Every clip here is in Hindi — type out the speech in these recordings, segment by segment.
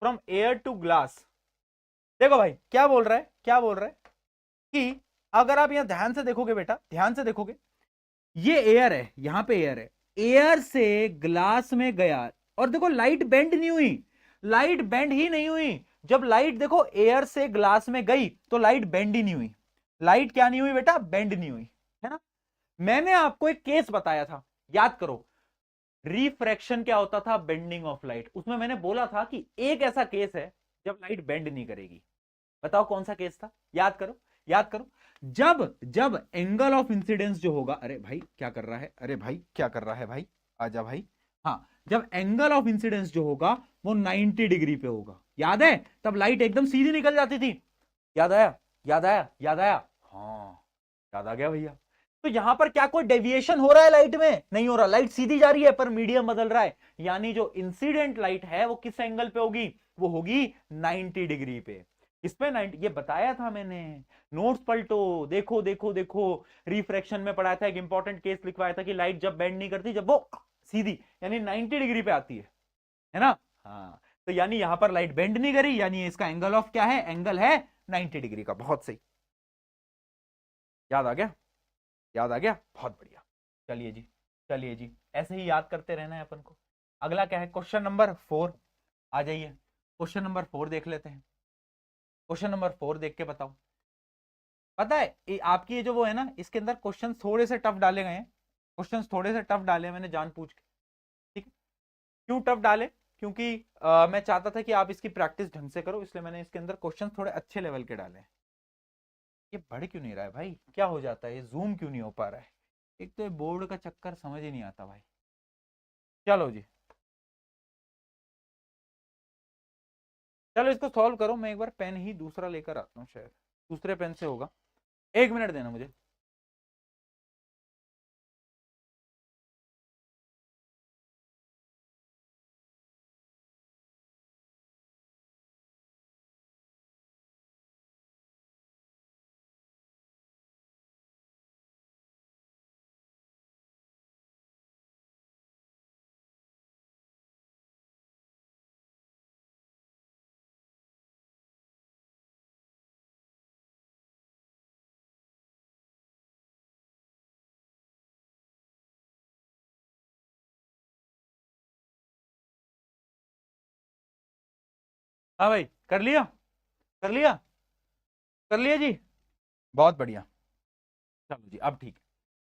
From air to glass. देखो भाई क्या बोल रहा है, क्या बोल रहा है कि अगर आप यहां ध्यान से देखोगे बेटा, ध्यान से देखोगे, ये एयर है, यहां पे एयर है, एयर से ग्लास में गया और देखो लाइट बेंड नहीं हुई, लाइट बेंड ही नहीं हुई। जब लाइट देखो एयर से ग्लास में गई तो लाइट बेंड ही नहीं हुई, लाइट क्या नहीं हुई बेटा, बेंड नहीं हुई, है ना। मैंने आपको एक केस बताया था, याद करो, रिफ्रैक्शन क्या होता था, बेंडिंग ऑफ लाइट। उसमें मैंने बोला था कि एक ऐसा केस है जब लाइट बेंड नहीं करेगी। बताओ कौन सा केस था, याद करो, याद करो। जब जब एंगल ऑफ इंसिडेंस जो होगा, अरे भाई क्या कर रहा है, अरे भाई क्या कर रहा है भाई, आजा भाई। हाँ, जब एंगल ऑफ इंसिडेंस जो होगा वो 90 डिग्री पे होगा, याद है, तब लाइट एकदम सीधी निकल जाती थी। याद आया, याद आया, याद आया, हाँ याद आ गया भैया। तो यहां पर क्या कोई डेविएशन हो रहा है लाइट में, नहीं हो रहा, लाइट सीधी जा रही है पर मीडियम बदल रहा है। यानी जो इंसिडेंट लाइट है वो किस एंगल पे होगी, वो होगी 90 डिग्री पे। इस पे 90, ये बताया था मैंने, नोट्स पलटो, देखो देखो देखो। रिफ्रैक्शन में पढ़ाया था, एक इंपॉर्टेंट केस लिखवाया था कि लाइट जब बेंड नहीं करती, जब वो सीधी यानी 90 डिग्री पे आती है ना। हाँ, तो यानी यहां पर लाइट बेंड नहीं करी, यानी इसका एंगल ऑफ क्या है, एंगल है 90 डिग्री का। बहुत सही, याद आ गया, याद आ गया, बहुत बढ़िया। चलिए जी, चलिए जी, ऐसे ही याद करते रहना है अपन को। अगला क्या है, क्वेश्चन नंबर 4। आ जाइए, क्वेश्चन नंबर 4 देख लेते हैं। क्वेश्चन नंबर 4 देख के बताओ। पता है आपकी ये जो वो है ना, इसके अंदर क्वेश्चन थोड़े से टफ डाले गए हैं, क्वेश्चन थोड़े से टफ डाले हैं मैंने जानबूझ के, ठीक है। क्यों टफ डाले, क्योंकि मैं चाहता था कि आप इसकी प्रैक्टिस ढंग से करो, इसलिए मैंने इसके अंदर क्वेश्चन थोड़े अच्छे लेवल के डाले हैं। ये बढ़ क्यों नहीं रहा है भाई, क्या हो जाता है, ये जूम क्यों नहीं हो पा रहा है, एक तो ये बोर्ड का चक्कर समझ ही नहीं आता भाई। चलो जी, चलो इसको सॉल्व करो। मैं एक बार पेन ही दूसरा लेकर आता हूँ, शायद दूसरे पेन से होगा। 1 मिनट देना मुझे। हाँ भाई, कर लिया, कर लिया, कर लिया जी, बहुत बढ़िया। चलो जी, अब ठीक है।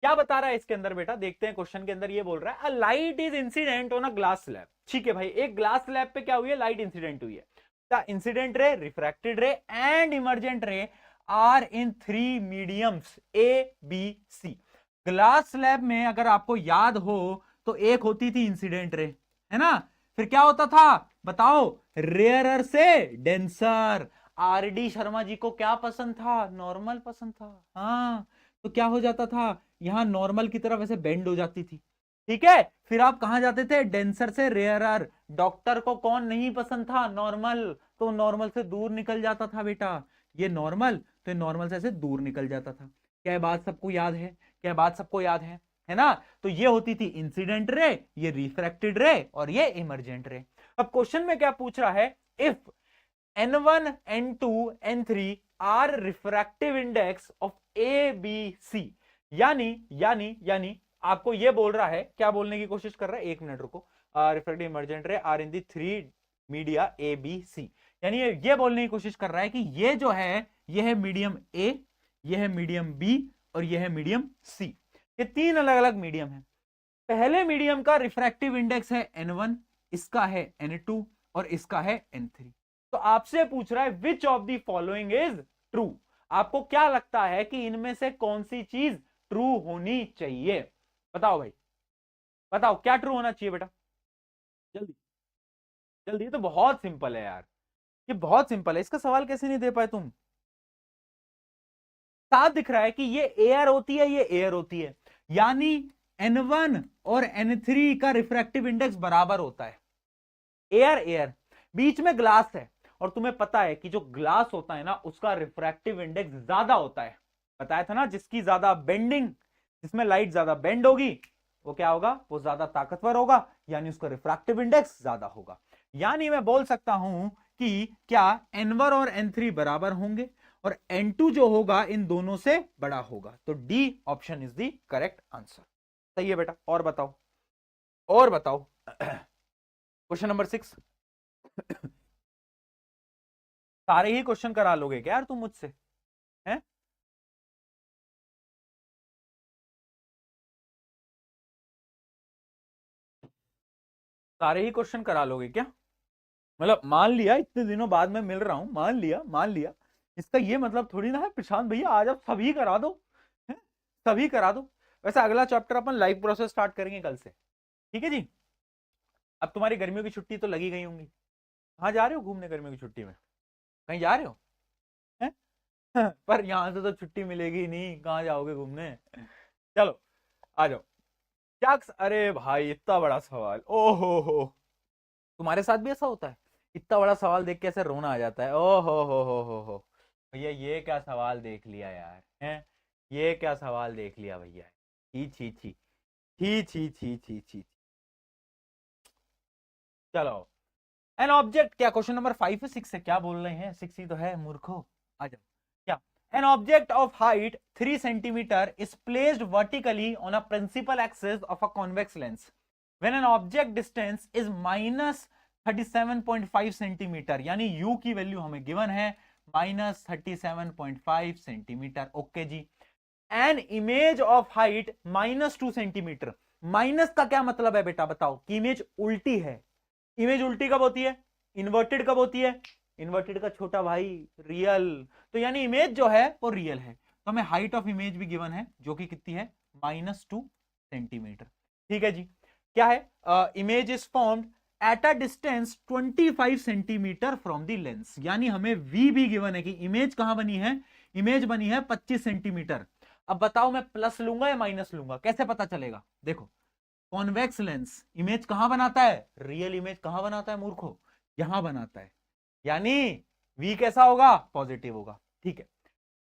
क्या बता रहा है इसके अंदर बेटा, देखते हैं। क्वेश्चन के अंदर ये बोल रहा है, a light is incident on a glass slab. ठीक है भाई, एक ग्लास स्लैब पे क्या हुई है, लाइट इंसिडेंट हुई है। The incident ray, refracted ray and emergent ray are in 3 mediums A B C. Glass slab में अगर आपको याद हो तो एक होती थी इंसिडेंट रे, है ना, फिर क्या होता था बताओ, रेयरर से denser. R D Sharma ji को क्या पसंद था, नॉर्मल पसंद था, हाँ। तो क्या हो जाता था, यहां नॉर्मल की तरफ ऐसे बेंड हो जाती थी, ठीक है। फिर आप कहां जाते थे, डेंसर से रेयरर। डॉक्टर को कौन नहीं पसंद था, नॉर्मल, तो नॉर्मल से दूर निकल जाता था बेटा। ये नॉर्मल, तो ये नॉर्मल से ऐसे दूर निकल जाता था। क्या बात सबको याद है, क्या बात सबको याद है ना। तो ये होती थी इंसिडेंट रे, ये रिफ्रैक्टेड रे और ये इमर्जेंट रे। अब क्वेश्चन में क्या पूछ रहा है, if N1, N2, N3 are refractive index of A B C. यानी यानी यानी आपको ये बोल रहा है, क्या बोलने की कोशिश कर रहा है, 1 मिनट रुको। Refractive emergent ray are in the 3 media A B C. यानी ये बोलने की कोशिश कर रहा है कि ये जो है, ये है मीडियम ए, ये है मीडियम बी और ये है मीडियम सी। ये 3 अलग अलग मीडियम है। पहले मीडियम का रिफ्रैक्टिव इंडेक्स है N1, इसका है N2 और इसका है N3। तो आपसे पूछ रहा है which of the following is true. आपको क्या लगता है कि इनमें से कौन सी चीज ट्रू होनी चाहिए, बताओ भाई, बताओ क्या ट्रू होना चाहिए बेटा, जल्दी जल्दी। ये तो बहुत सिंपल है यार, ये बहुत सिंपल है, इसका सवाल कैसे नहीं दे पाए तुम। साफ दिख रहा है कि ये एयर होती है, ये एयर होती है, यानी N1 और N3 का रिफ्रैक्टिव इंडेक्स बराबर होता है। एयर एयर, बीच में ग्लास है, और तुम्हें पता है कि जो ग्लास होता है ना उसका रिफ्रैक्टिव इंडेक्स ज्यादा होता है। बताया था ना, जिसकी ज्यादा बेंडिंग, जिसमें लाइट ज्यादा बेंड होगी वो क्या होगा, वो ज्यादा ताकतवर होगा, यानी उसका रिफ्रैक्टिव इंडेक्स ज्यादा होगा। यानी मैं बोल सकता हूं कि क्या n1 और n3 बराबर होंगे और n2 जो होगा इन दोनों से बड़ा होगा। तो D option is the correct answer. सही है बेटा। और बताओ, और बताओ। Question number 6। सारे ही क्वेश्चन करा लोगे क्या यार तुम मुझसे? हैं? सारे ही क्वेश्चन करा लोगे क्या? मतलब मान लिया इतने दिनों बाद मैं मिल रहा हूं, मान लिया इसका ये मतलब थोड़ी ना है प्रशांत भैया आज आप सभी करा दो, हैं? सभी करा दो। वैसे अगला चैप्टर अपन लाइव प्रोसेस स्टार्ट करेंगे कल से, ठीक है जी। अब तुम्हारी गर्मियों की छुट्टी तो लगी गई होंगी। कहाँ जा रहे हो घूमने गर्मियों की छुट्टी में? कहीं जा रहे हो? हैं? पर यहां से तो छुट्टी मिलेगी नहीं, कहाँ जाओगे घूमने? चलो आ जाओ। क्या? अरे भाई इतना बड़ा सवाल, ओहो हो। तुम्हारे साथ भी ऐसा होता है? इतना बड़ा सवाल देख के ऐसे रोना आ जाता है, ओ हो भैया ये क्या सवाल देख लिया यार, हैं? ये क्या सवाल देख लिया भैया। छी छी छी छी छी छी छी छी। चलो, एन ऑब्जेक्ट, क्या क्वेश्चन नंबर 5 है 6 है? क्या बोल रहे हैं? 6 ही तो है मूर्खो। आ जाओ। क्या? An object of height 3 centimetre is placed vertically on a principal axis of a convex lens when an object distance is minus 37.5 centimetre, यानी u की वैल्यू हमें गिवन है माइनस 37.5 सेंटीमीटर। ओके जी। An image of height minus 2 centimetre. Minus का क्या मतलब है बेटा बताओ? कि इमेज उल्टी है। इमेज उल्टी कब होती है? इन्वर्टेड कब होती है? इन्वर्टेड का छोटा भाई रियल। तो यानी इमेज जो है वो रियल है। तो हमें हाइट ऑफ इमेज भी गिवन है जो कि कितनी है? -2 सेंटीमीटर। ठीक है जी। क्या है? Image is formed at a distance 25 centimetre from the lens, यानी हमें वी भी गिवन है कि इमेज कहां बनी है? इमेज बनी है 25 सेंटीमीटर। अब बताओ मैं प्लस लूंगा या माइनस लूंगा? कैसे पता चलेगा? देखो, कॉन्वेक्स लेंस इमेज कहां बनाता है? रियल इमेज कहां बनाता है मूर्खो? यहां बनाता है, यानी v कैसा होगा? पॉजिटिव होगा। ठीक है।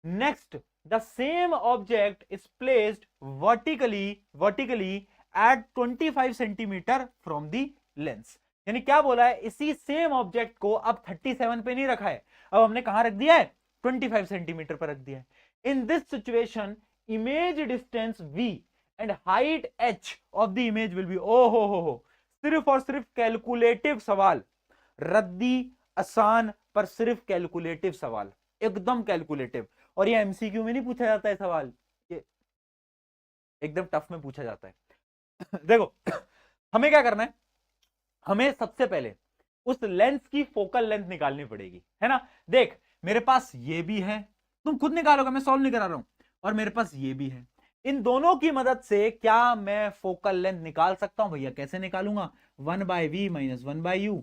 Next, the same object is placed vertically at 25 centimetre from the lens. यानी क्या बोला है? इसी सेम ऑब्जेक्ट को अब 37 पे नहीं रखा है, अब हमने कहां रख दिया है? 25 सेंटीमीटर पर रख दिया है। In this situation image distance v and height h of the image will be, ओ हो, सिर्फ और सिर्फ कैलकुलेटिव सवाल, रद्दी आसान पर सिर्फ कैलकुलेटिव सवाल, एकदम कैलकुलेटिव। और ये एमसीक्यू में नहीं पूछा जाता है सवाल, ये एकदम टफ में पूछा जाता है। देखो, हमें क्या करना है? हमें सबसे पहले उस लेंस की फोकल लेंथ निकालनी पड़ेगी, है ना। देख, मेरे पास ये भी है, तुम खुद निकालोगे, मैं सॉल्व नहीं करा रहा हूं, और मेरे पास ये भी है। इन दोनों की मदद से क्या मैं फोकल लेंथ निकाल सकता हूं? भैया कैसे निकालूंगा? 1/v minus 1/u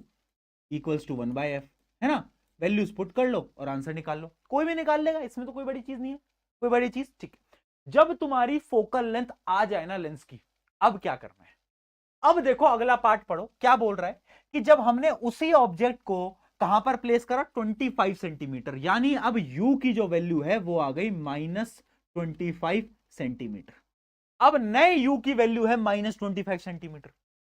equals to 1/f, है ना। वैल्यूज पुट कर लो और आंसर निकाल लो, कोई भी निकाल लेगा, इसमें तो कोई बड़ी चीज नहीं है, कोई बड़ी चीज। ठीक है, जब तुम्हारी फोकल लेंथ आ जाए ना लेंस की, अब क्या करना है? अब देखो अगला पार्ट पढ़ो, क्या बोल रहा है कि जब हमने उसी ऑब्जेक्ट को कहां पर प्लेस करा? 25 सेंटीमीटर, यानी अब u की जो वैल्यू है वो आ गई -25 सेंटीमीटर। अब नए u की वैल्यू है -25 सेंटीमीटर।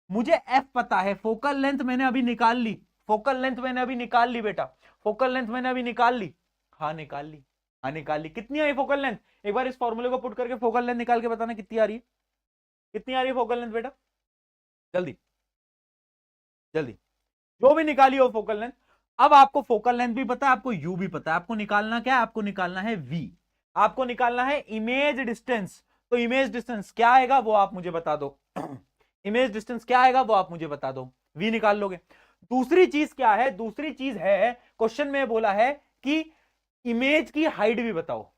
मुझे f पता है, फोकल लेंथ मैंने अभी निकाल ली, फोकल लेंथ मैंने अभी निकाल ली बेटा, फोकल लेंथ मैंने अभी निकाल ली। हाँ निकाल ली, हाँ निकाल ली। कितनी आई फोकल लेंथ? एक बार इस फॉर्मूले को पुट करके फोकल लेंथ निकाल के बताना कितनी आ रही है, कितनी आ रही है फोकल लेंथ बेटा? जल्दी जल्दी, जो भी निकाली हो फोकल लेंथ। अब आपको फोकल लेंथ भी पता है, आपको यू भी पता है, आपको निकालना क्या है? आपको निकालना है वी, आपको निकालना है इमेज डिस्टेंस। तो इमेज डिस्टेंस क्या आएगा वो आप मुझे बता दो। इमेज डिस्टेंस क्या आएगा वो आप मुझे बता दो, वी निकाल लोगे। दूसरी चीज क्या है? दूसरी चीज है, क्वेश्चन में बोला है कि इमेज की हाइट भी बताओ।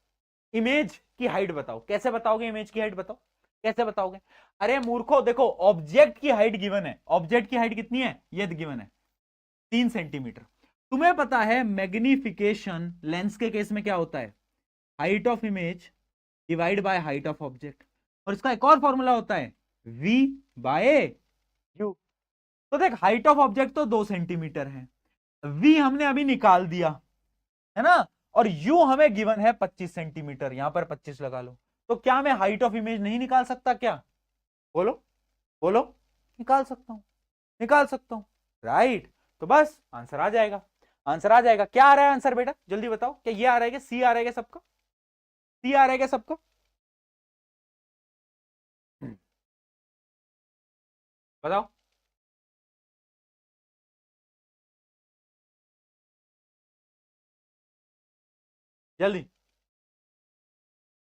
इमेज की हाइट बताओ, कैसे बताओगे? इमेज की हाइट बताओ, कैसे बताओगे? अरे मूर्खो, देखो ऑब्जेक्ट की हाइट गिवन है, ऑब्जेक्ट की हाइट कितनी है? ये गिवन है 3 सेंटीमीटर। तुम्हें पता है मैग्निफिकेशन लेंस के केस में क्या होता है? Height of image divide by height of object, और इसका एक और फॉर्मूला होता है v बाय u। तो देख, हाइट ऑफ ऑब्जेक्ट तो 2 सेंटीमीटर है, v हमने अभी निकाल दिया, है ना, और u हमें गिवन है 25 सेंटीमीटर, यहां पर 25 लगा लो। तो क्या मैं हाइट ऑफ इमेज नहीं निकाल सकता क्या? बोलो बोलो। निकाल सकता हूं, निकाल सकता हूं, राइट। तो बस आंसर आ जाएगा। आंसर आ जाएगा। क्या आ रहा है आंसर बेटा, जल्दी बताओ, क्या ये आ रहा है क्या, सी आ रहा है क्या सबका, सी आ रहा है क्या सबका? बताओ जल्दी।